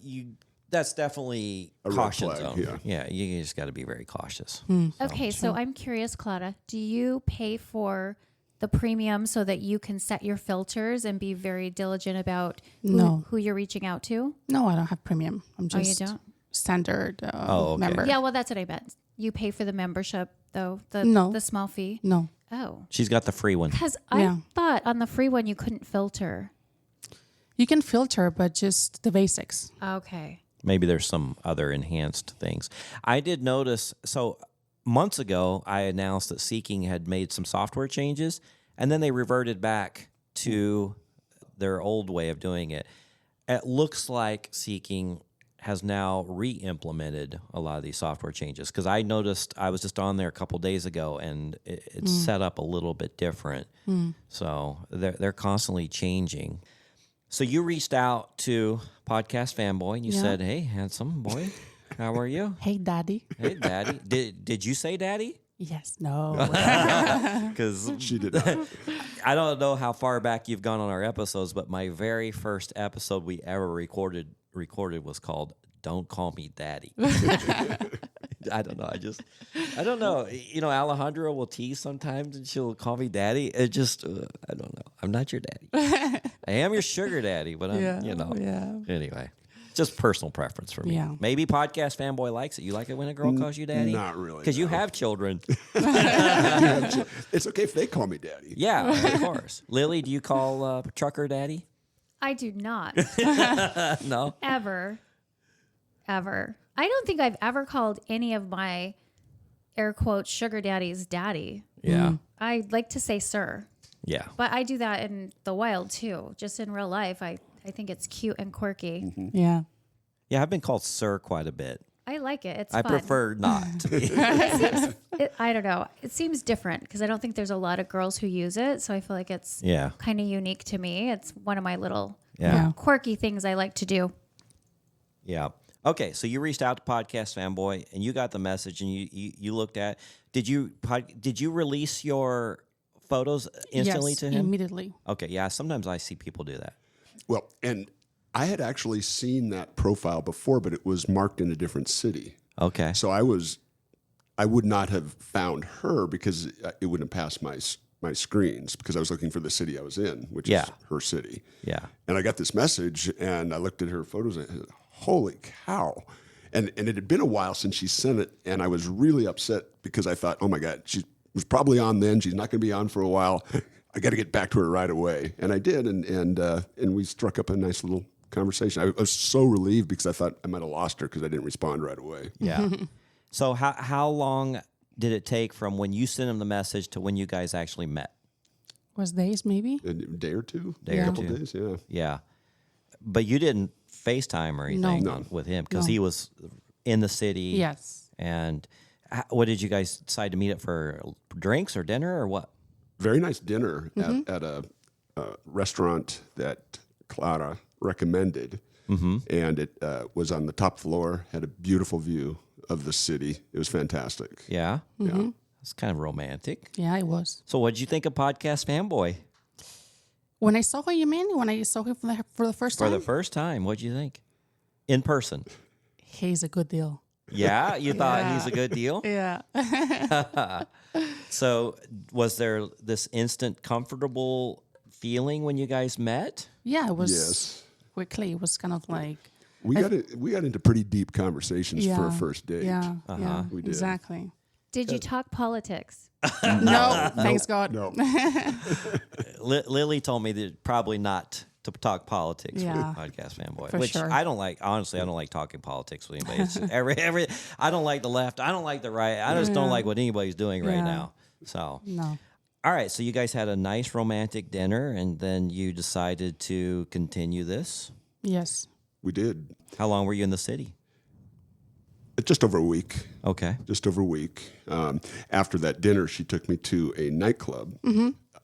S1: that's definitely
S5: A red
S1: caution
S5: flag,
S1: zone.
S5: yeah.
S1: You just got to be very cautious.
S4: Okay, so I'm curious, Clara, do you pay for the premium so that you can set your filters and be very diligent about who you're reaching out to?
S2: No, I don't have premium. I'm
S4: Oh, you
S2: just
S4: don't?
S2: standard
S1: okay.
S2: member.
S4: Yeah, well, that's what I meant. You pay for the membership, though,
S2: No.
S4: the small fee?
S2: No.
S4: Oh.
S1: She's got the free one.
S4: Because
S2: Yeah.
S4: I thought on the free one you couldn't filter.
S2: You can filter, but just the basics.
S4: Okay.
S1: Maybe there's some other enhanced things. I did notice, so months ago, I announced that Seeking had made some software changes, and then they reverted back to their old way of doing it. It looks like Seeking has now re-implemented a lot of these software changes because I noticed I was just on there a couple days ago, and it's set up a little bit different. So they're constantly changing. So you reached out to Podcast Fanboy and you said, "Hey, handsome boy, how are you?
S2: Hey, daddy.
S1: Hey, daddy." Did you say daddy?
S2: Yes. No.
S1: Because
S5: She did not.
S1: I don't know how far back you've gone on our episodes, but my very first episode we ever recorded was called "Don't Call Me Daddy." I don't know. I don't know. You know, Alejandra will tease sometimes and she'll call me daddy. It just, I don't know. I'm not your daddy. I am your sugar daddy, but I'm,
S2: Yeah.
S1: Anyway, just personal preference for me.
S2: Yeah.
S1: Maybe Podcast Fanboy likes it. You like it when a girl calls you daddy?
S5: Not really,
S1: Because you
S5: no.
S1: have children.
S5: It's okay if they call me daddy.
S1: Yeah, of course. Lily, do you call Trucker daddy?
S4: I do not.
S1: No.
S4: Ever. I don't think I've ever called any of my air quotes sugar daddies daddy.
S1: Yeah.
S4: I like to say sir,
S1: Yeah.
S4: but I do that in the wild too. Just in real life, I think it's cute and quirky.
S2: Yeah.
S1: Yeah, I've been called sir quite a bit.
S4: I like it. It's
S1: I
S4: fun.
S1: prefer not to be.
S4: I don't know. It seems different because I don't think there's a lot of girls who use it. So I feel like it's
S1: Yeah.
S4: kind of unique to me. It's one of my little
S1: Yeah.
S4: quirky things I like to do.
S1: Yeah. Okay, so you reached out to Podcast Fanboy and you got the message and you looked at. Did you release your photos instantly
S2: Yes,
S1: to him?
S2: immediately.
S1: Okay, yeah. Sometimes I see people do that.
S5: Well, and I had actually seen that profile before, but it was marked in a different city.
S1: Okay.
S5: So I would not have found her because it wouldn't pass my screens because I was looking for the city I was in, which is her city.
S1: Yeah.
S5: And I got this message and I looked at her photos and I said, holy cow. And it had been a while since she sent it. And I was really upset because I thought, oh my God, she was probably on then. She's not going to be on for a while. I got to get back to her right away. And I did. And we struck up a nice little conversation. I was so relieved because I thought I might have lost her because I didn't respond right away.
S1: Yeah. So how long did it take from when you sent him the message to when you guys actually met?
S2: Was days maybe?
S5: A day or two?
S1: Day or
S5: a couple
S1: two.
S5: days, yeah.
S1: Yeah. but you didn't FaceTime or anything
S5: No.
S1: with him because
S2: No.
S1: he was in the city.
S2: Yes.
S1: And what did you guys decide to meet up for? Drinks or dinner or what?
S5: Very nice dinner at a restaurant that Clara recommended. And it was on the top floor, had a beautiful view of the city. It was fantastic.
S1: Yeah.
S5: Yeah.
S1: It's kind of romantic.
S2: Yeah, it was.
S1: So what did you think of Podcast Fanboy?
S2: When I saw him, you mean? When I saw him for the first
S1: For
S2: time?
S1: the first time, what did you think? In person.
S2: He's a good deal.
S1: Yeah, you thought he's a good deal?
S2: Yeah.
S1: So was there this instant comfortable feeling when you guys met?
S2: Yeah, it was
S5: Yes.
S2: quickly. It was kind of like,
S5: We got into pretty deep conversations
S2: yeah.
S5: for a first date.
S2: Yeah, yeah,
S5: We did.
S2: exactly.
S4: Did you talk politics?
S2: No, thanks God.
S5: No.
S1: Lily told me that probably not to talk politics
S2: Yeah.
S1: with Podcast Fanboy,
S2: For
S1: which
S2: sure.
S1: I don't like. Honestly, I don't like talking politics with anybody. It's every I don't like the left. I don't like the right. I just don't
S2: Yeah.
S1: like what anybody's doing right
S2: Yeah.
S1: now. So,
S2: No.
S1: all right. So you guys had a nice romantic dinner, and then you decided to continue this.
S2: Yes.
S5: We did.
S1: How long were you in the city?
S5: Just over a week.
S1: Okay.
S5: Just over a week. After that dinner, she took me to a nightclub,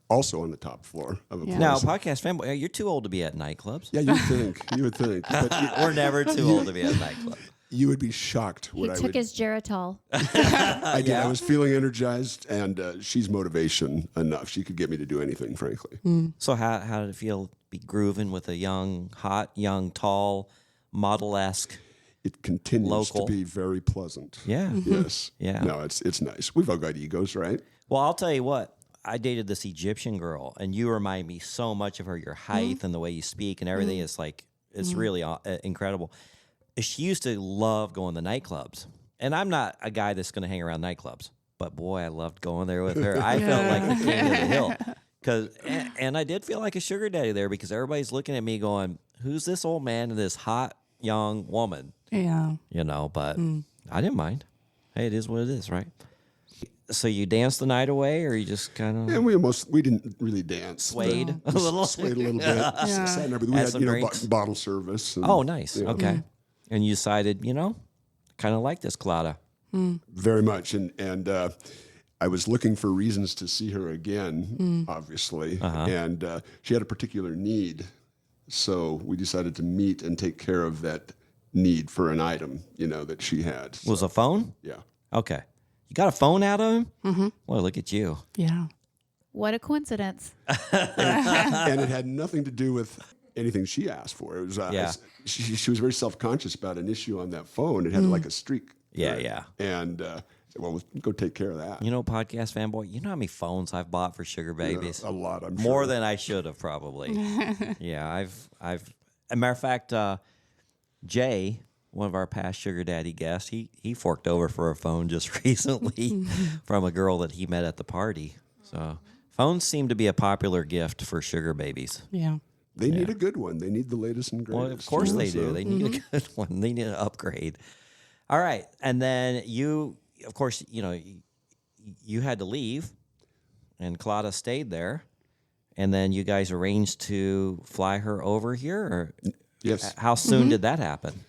S5: also on the top floor of a place.
S1: Now, Podcast Fanboy, you're too old to be at nightclubs.
S5: Yeah, you would think. You would think. But
S1: We're never too old to be at a nightclub.
S5: you would be shocked
S4: He
S5: what I
S4: took
S5: would.
S4: his Geritol.
S5: I did. I was feeling energized, and she's motivation enough. She could get me to do anything, frankly.
S1: So how did it feel to be grooving with a young, hot, young, tall, model-esque?
S5: It continues
S1: Local.
S5: to be very pleasant.
S1: Yeah.
S5: Yes.
S1: Yeah.
S5: No, it's nice. We've all got egos, right?
S1: Well, I'll tell you what. I dated this Egyptian girl, and you remind me so much of her. Your height and the way you speak and everything is like it's really incredible. She used to love going to nightclubs, and I'm not a guy that's going to hang around nightclubs. But boy, I loved going there with her. I felt like the king of the hill, and I did feel like a sugar daddy there because everybody's looking at me going, "Who's this old man and this hot young woman?"
S2: Yeah.
S1: You know, but I didn't mind. Hey, it is what it is, right? So you danced the night away, or you just kind of
S5: And we didn't really dance.
S1: swayed a little?
S5: Swayed a little bit. Sat and everything. We
S1: Had
S5: had
S1: some drinks.
S5: bottle service. And,
S1: Oh, nice.
S5: yeah,
S1: Okay. And you decided, kind of like this Clara.
S5: very much. And I was looking for reasons to see her again, obviously. And she had a particular need. So we decided to meet and take care of that need for an item, that she had. So,
S1: Was a phone?
S5: yeah.
S1: Okay. You got a phone out of him? Mm-hmm. Well, look at you.
S2: Yeah.
S4: What a coincidence.
S5: And it had nothing to do with anything she asked for. It was
S1: Yeah.
S5: she was very self-conscious about an issue on that phone. It had like a streak.
S1: Yeah,
S5: right?
S1: yeah.
S5: And I said, well, let's go take care of that.
S1: Podcast Fanboy, you know how many phones I've bought for sugar babies?
S5: A lot, I'm
S1: More
S5: sure.
S1: than I should have probably. Yeah, I've as a matter of fact, Jay, one of our past sugar daddy guests, he forked over for a phone just recently from a girl that he met at the party. So phones seem to be a popular gift for sugar babies.
S2: Yeah.
S5: They need a good one. They need the latest and greatest.
S1: Well, of course they do.
S5: so-
S1: They need a good one. They need an upgrade. All right, and then you, of course, you had to leave, and Clara stayed there, and then you guys arranged to fly her over here. Or
S5: Yes,
S1: how soon did that happen?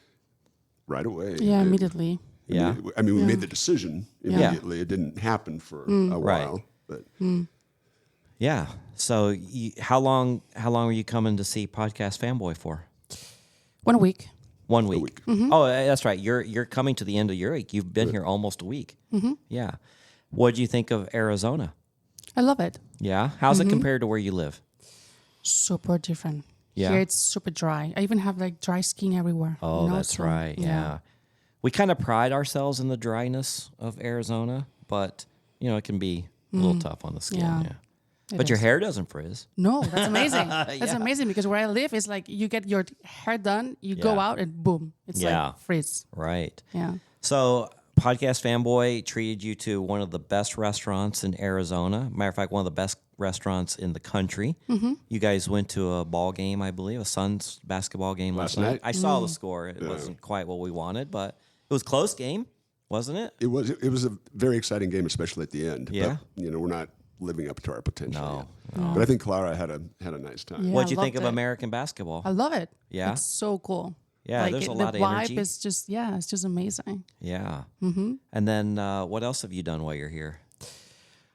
S5: right away.
S2: Yeah,
S5: It-
S2: immediately.
S1: Yeah.
S5: I mean, we made the decision immediately. It didn't happen for a while. But
S1: Yeah. So how long were you coming to see Podcast Fanboy for?
S2: 1 week.
S1: 1 week. Oh, that's right. You're coming to the end of your week. You've been here almost a week. Yeah. What do you think of Arizona?
S2: I love it.
S1: Yeah. How's it compared to where you live?
S2: Super different.
S1: Yeah.
S2: Here it's super dry. I even have like dry skin everywhere.
S1: Oh, that's
S2: so,
S1: right. Yeah. We kind of pride ourselves in the dryness of Arizona, but it can be a little tough on the skin.
S2: Yeah.
S1: Yeah.
S2: It
S1: But your
S2: is.
S1: hair doesn't frizz.
S2: No, that's amazing. That's amazing because where I live is like you get your hair done, you go
S1: Yeah.
S2: out and boom, it's
S1: Yeah.
S2: like freeze.
S1: Right.
S2: Yeah.
S1: So Podcast Fanboy treated you to one of the best restaurants in Arizona. Matter of fact, one of the best restaurants in the country. You guys went to a ball game, I believe, a Suns basketball game last night.
S5: night.
S1: I saw the score. It wasn't quite what we wanted, but it was a close game, wasn't it?
S5: it was a very exciting game, especially at the end.
S1: Yeah.
S5: But, we're not living up to our potential.
S1: No,
S5: yet. But I think Clara had a nice time.
S2: Yeah,
S1: What'd you
S2: I
S1: think of
S2: loved it.
S1: American basketball?
S2: I love it.
S1: Yeah?
S2: It's so cool.
S1: Yeah, there's a lot of
S2: the vibe
S1: energy.
S2: is just, it's just amazing.
S1: Yeah. Mm-hmm. And then what else have you done while you're here?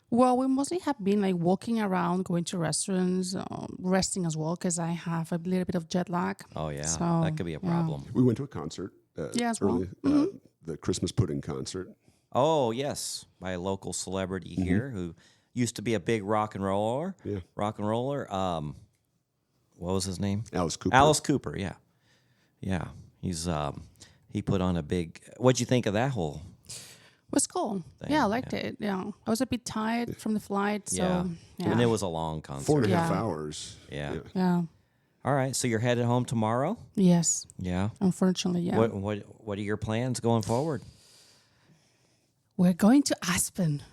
S2: Well, we mostly have been like walking around, going to restaurants, resting as well, because I have a little bit of jet lag.
S1: Oh, yeah.
S2: So,
S1: That could be a problem.
S5: We went to a concert
S2: as well.
S5: early, the Christmas pudding concert.
S1: Oh, yes. By a local celebrity here who used to be a big rock and roller.
S5: Yeah.
S1: Rock and roller. What was his name?
S5: Alice Cooper.
S1: Alice Cooper, yeah. Yeah. He's he put on a big. What'd you think of that whole?
S2: It was cool. Yeah, I liked it. Yeah, I was a bit tired from the flight, so yeah.
S1: And it was a long concert.
S5: 4.5
S2: Yeah.
S5: hours.
S1: Yeah.
S2: Yeah.
S1: All right. So you're headed home tomorrow?
S2: Yes.
S1: Yeah.
S2: Unfortunately, yeah.
S1: What are your plans going forward?
S2: We're going to Aspen.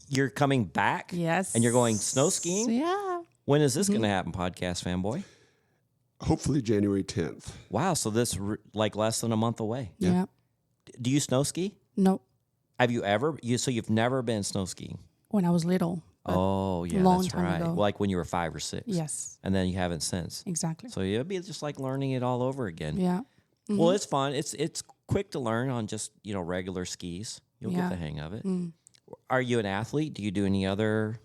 S1: You're coming back?
S2: Yes.
S1: And you're going snow skiing?
S2: Yeah.
S1: When is this going to happen, Podcast Fanboy?
S5: Hopefully January 10th.
S1: Wow. So this like less than a month away.
S2: Yeah.
S1: Do you snow ski?
S2: No,
S1: Have you ever? So you've never been snow skiing?
S2: when I was little. but
S1: Oh, yeah,
S2: long
S1: that's
S2: time
S1: right.
S2: ago.
S1: Like when you were 5 or 6.
S2: Yes,
S1: And then you haven't since.
S2: exactly.
S1: So it'll be just like learning it all over again.
S2: Yeah.
S1: Well, it's fun. It's quick to learn on just, regular skis. You'll get
S2: Yeah.
S1: the hang of it. Are you an athlete? Do you do any other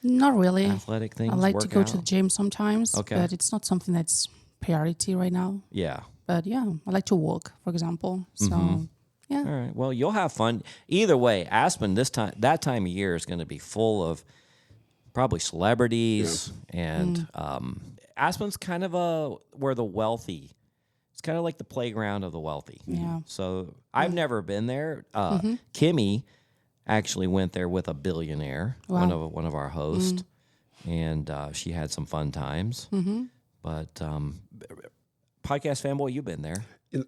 S2: Not really.
S1: athletic things?
S2: I like to go
S1: work
S2: to the
S1: out?
S2: gym sometimes,
S1: Okay.
S2: but it's not something that's priority right now.
S1: Yeah.
S2: But yeah, I like to walk, for example. So yeah.
S1: All right. Well, you'll have fun. Either way, Aspen that time of year is going to be full of probably celebrities and Aspen's kind of where the wealthy. It's kind of like the playground of the wealthy.
S2: Yeah.
S1: So I've never been there. Kimmy actually went there with a billionaire,
S2: Wow.
S1: one of our hosts, and she had some fun times. But Podcast Fanboy, you've been there.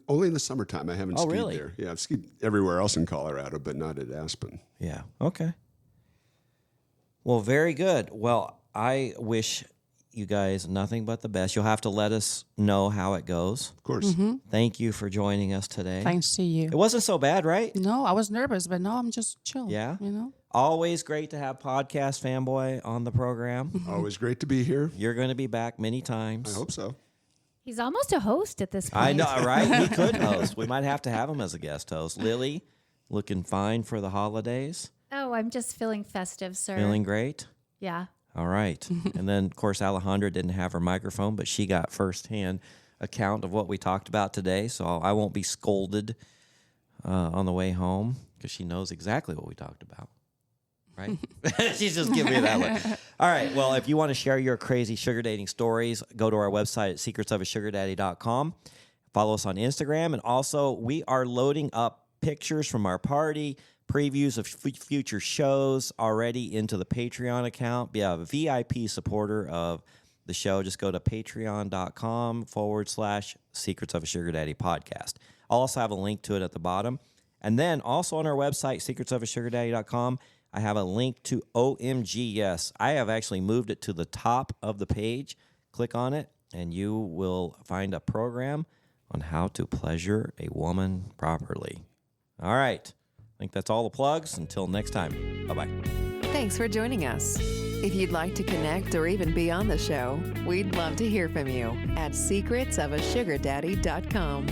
S5: Only in the summertime. I haven't
S1: Oh,
S5: skied
S1: really?
S5: there. Yeah, I've skied everywhere else in Colorado, but not at Aspen.
S1: Yeah. Okay. Well, very good. Well, I wish you guys nothing but the best. You'll have to let us know how it goes.
S5: Of course.
S1: Thank you for joining us today.
S2: Thanks to you.
S1: It wasn't so bad, right?
S2: No, I was nervous, but no, I'm just chill.
S1: Yeah?
S2: Always
S1: Always great to have Podcast Fanboy on the program.
S5: Always great to be here.
S1: You're going to be back many times.
S5: I hope so.
S4: He's almost a host at this point.
S1: I know, right? He could host. We might have to have him as a guest host. Lily, looking fine for the holidays.
S4: Oh, I'm just feeling festive, sir.
S1: Feeling great?
S4: Yeah.
S1: All right. And then, of course, Alejandra didn't have her microphone, but she got firsthand account of what we talked about today. So I won't be scolded on the way home because she knows exactly what we talked about. Right? She's just giving me that look. All right. Well, if you want to share your crazy sugar dating stories, go to our website at secretsofasugardaddy.com. Follow us on Instagram. And also, we are loading up pictures from our party, previews of future shows already into the Patreon account. Be a VIP supporter of the show. Just go to patreon.com/Secrets of a Sugar Daddy podcast. I'll also have a link to it at the bottom. And then also on our website, secretsofasugardaddy.com, I have a link to OMG Yes. I have actually moved it to the top of the page. Click on it, and you will find a program on how to pleasure a woman properly. All right. I think that's all the plugs. Until next time. Bye-bye.
S3: Thanks for joining us. If you'd like to connect or even be on the show, we'd love to hear from you at secretsofasugardaddy.com.